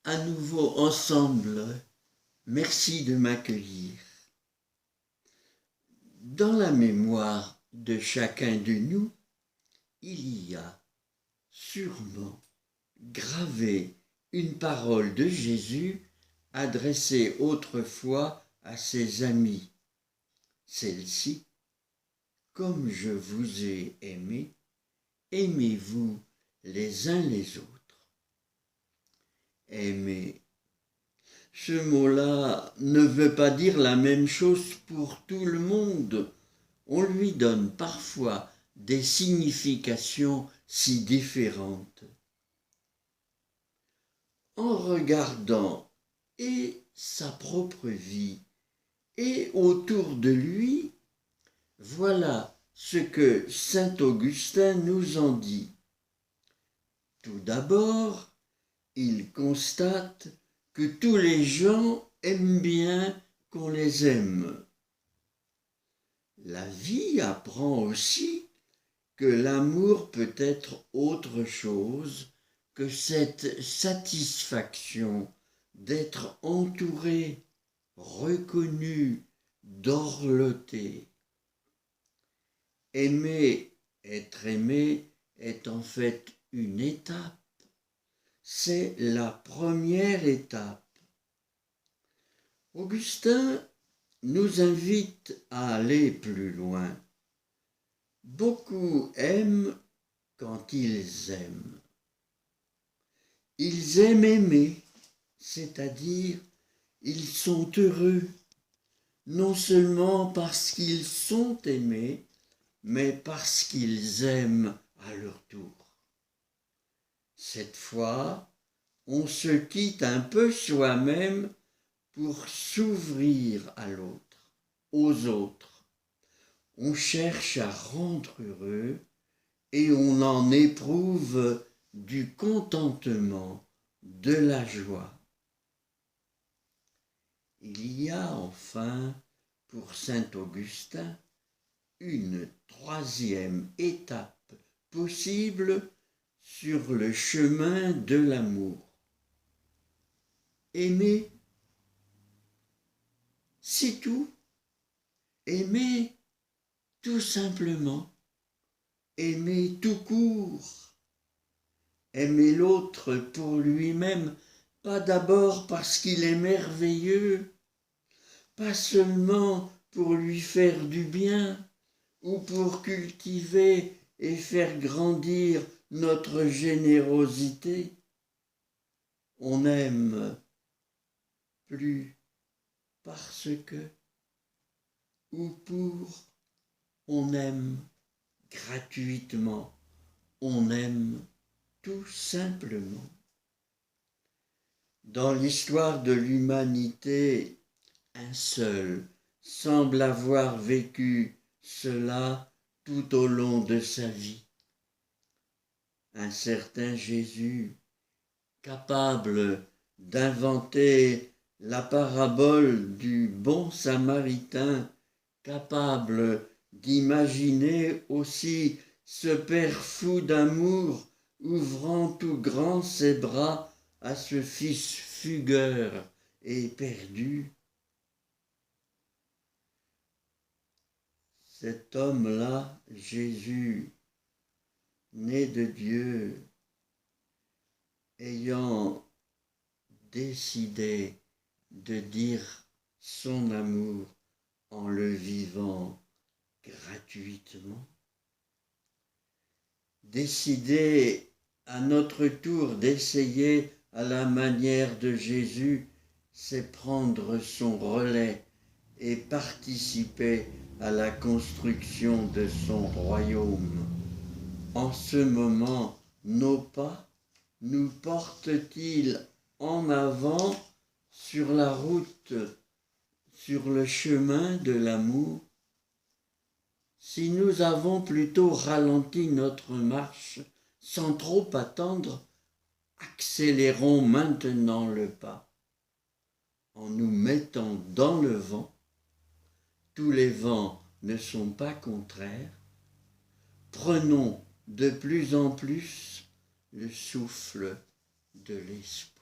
à nouveau ensemble. Merci de m'accueillir. Dans la mémoire de chacun de nous, il y a sûrement gravé une parole de Jésus adressée autrefois à ses amis. Celle-ci: comme je vous ai aimé, aimez-vous les uns les autres. Aimer. Ce mot-là ne veut pas dire la même chose pour tout le monde. On lui donne parfois des significations si différentes. En regardant et sa propre vie et autour de lui, voilà ce que saint Augustin nous en dit. Tout d'abord, il constate que tous les gens aiment bien qu'on les aime. La vie apprend aussi que l'amour peut être autre chose que cette satisfaction d'être entouré, reconnu, dorloté. Aimer, être aimé est en fait une étape. C'est la première étape. Augustin nous invite à aller plus loin. Beaucoup aiment quand ils aiment. Ils aiment aimer, c'est-à-dire ils sont heureux, non seulement parce qu'ils sont aimés, mais parce qu'ils aiment à leur tour. Cette fois, on se quitte un peu soi-même pour s'ouvrir à l'autre, aux autres. On cherche à rendre heureux et on en éprouve du contentement, de la joie. Il y a enfin, pour saint Augustin, une troisième étape possible sur le chemin de l'amour. Aimer, c'est tout. Aimer tout simplement. Aimer tout court. Aimer l'autre pour lui-même, pas d'abord parce qu'il est merveilleux, pas seulement pour lui faire du bien ou pour cultiver et faire grandir notre générosité. On aime plus parce que ou pour, on aime gratuitement, on aime tout simplement. Dans l'histoire de l'humanité, un seul semble avoir vécu cela tout au long de sa vie. Un certain Jésus, capable d'inventer la parabole du bon samaritain, capable d'imaginer aussi ce père fou d'amour ouvrant tout grand ses bras à ce fils fugueur et perdu. Cet homme-là, Jésus, né de Dieu, ayant décidé de dire son amour en le vivant gratuitement, décidé à notre tour d'essayer à la manière de Jésus, c'est prendre son relais et participer à la construction de son royaume. En ce moment, nos pas nous portent-ils en avant sur la route, sur le chemin de l'amour? Si nous avons plutôt ralenti notre marche sans trop attendre, accélérons maintenant le pas en nous mettant dans le vent. Tous les vents ne sont pas contraires. Prenons de plus en plus le souffle de l'esprit.